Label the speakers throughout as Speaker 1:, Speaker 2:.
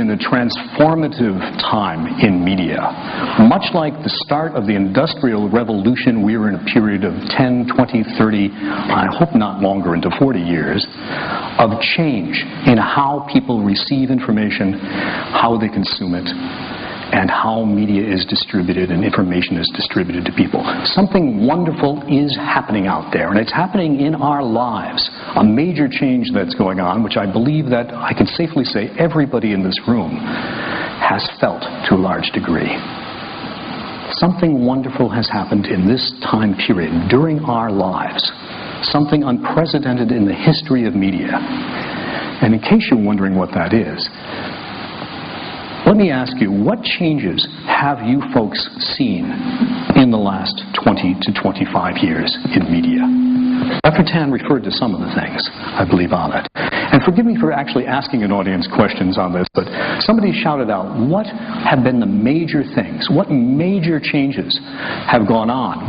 Speaker 1: in a transformative time in media. Much like the start of the Industrial Revolution, we are in a period of 10, 20, 30, I hope not longer, into 40 years, of change in how people receive information, how they consume it, and how media is distributed and information is distributed to people. Something wonderful is happening out there, and it's happening in our lives. A major change that's going on, which I believe that I can safely say everybody in this room has felt to a large degree. Something wonderful has happened in this time period during our lives. Something unprecedented in the history of media. And in case you're wondering what that is, let me ask you, what changes have you folks seen in the last 20 to 25 years in media? Dr. Tan referred to some of the things, I believe, on it. And forgive me for actually asking an audience questions on this, but somebody shouted out, what have been the major things? What major changes have gone on?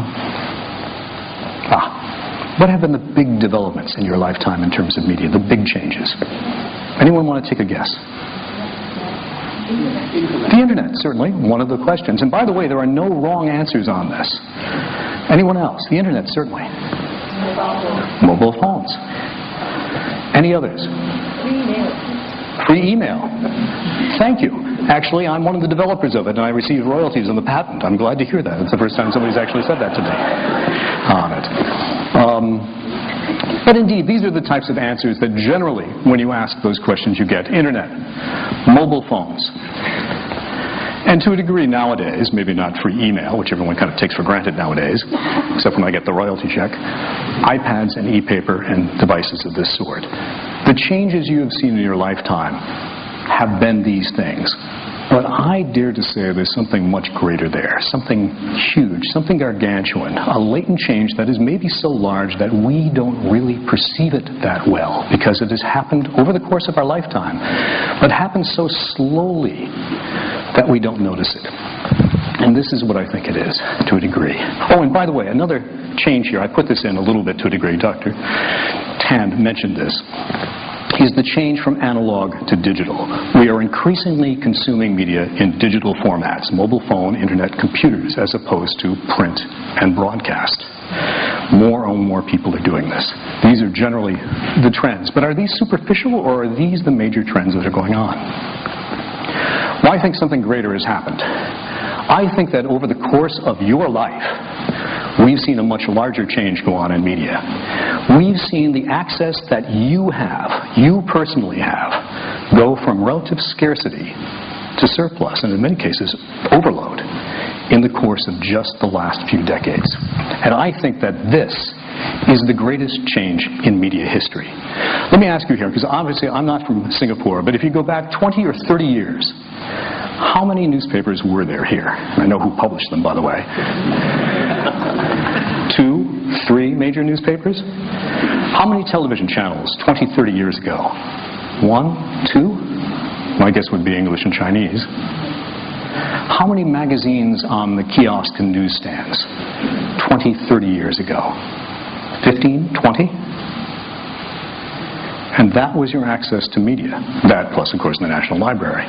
Speaker 1: What have been the big developments in your lifetime in terms of media, the big changes? Anyone want to take a guess? The Internet, certainly, one of the questions. And by the way, there are no wrong answers on this. Anyone else? The Internet, certainly. Mobile phones. Any others? Free email. Thank you. Actually, I'm one of the developers of it, and I received royalties on the patent. I'm glad to hear that. It's the first time somebody's actually said that to me on it. But indeed, these are the types of answers that generally, when you ask those questions, you get. Internet, mobile phones, and to a degree nowadays, maybe not free email, which everyone kind of takes for granted nowadays, except when I get the royalty check, iPads and e-paper and devices of this sort. The changes you have seen in your lifetime have been these things. But I dare to say there's something much greater there, something huge, something gargantuan, a latent change that is maybe so large that we don't really perceive it that well because it has happened over the course of our lifetime, but happens so slowly that we don't notice it. And this is what I think it is, to a degree. Oh, and by the way, another change here, I put this in a little bit to a degree, Dr. Tan mentioned this, is the change from analog to digital. We are increasingly consuming media in digital formats, mobile phone, internet, computers, as opposed to print and broadcast. More and more people are doing this. These are generally the trends. But are these superficial, or are these the major trends that are going on? Well, I think something greater has happened. I think that over the course of your life, we've seen a much larger change go on in media. We've seen the access that you have, you personally have, go from relative scarcity to surplus, and in many cases, overload, in the course of just the last few decades. And I think that this is the greatest change in media history. Let me ask you here, because obviously I'm not from Singapore, but if you go back 20 or 30 years, how many newspapers were there here? I know who published them, by the way. 2, 3 major newspapers? How many television channels 20, 30 years ago? 1, 2? My guess would be English and Chinese. How many magazines on the kiosk and newsstands 20, 30 years ago? 15, 20? And that was your access to media. That plus, of course, the National Library.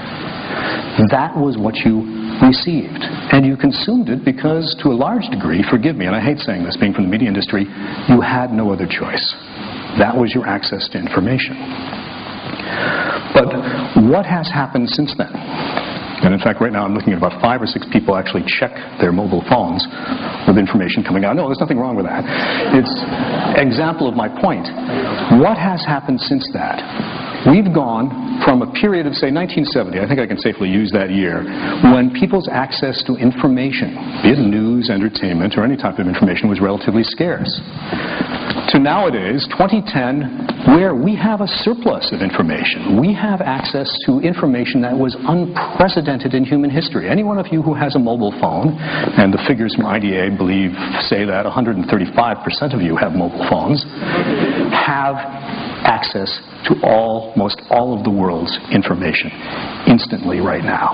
Speaker 1: That was what you received. And you consumed it because, to a large degree, forgive me, and I hate saying this, being from the media industry, you had no other choice. That was your access to information. But what has happened since then? And in fact, right now I'm looking at about 5 or 6 people actually check their mobile phones with information coming out. No, there's nothing wrong with that. It's an example of my point. What has happened since that? We've gone from a period of, say, 1970, I think I can safely use that year, when people's access to information, be it news, entertainment, or any type of information, was relatively scarce, to nowadays, 2010, where we have a surplus of information. We have access to information that was unprecedented in human history. Any one of you who has a mobile phone, and the figures from IDA say that 135% of you have mobile phones, have access to almost all of the world's information instantly right now.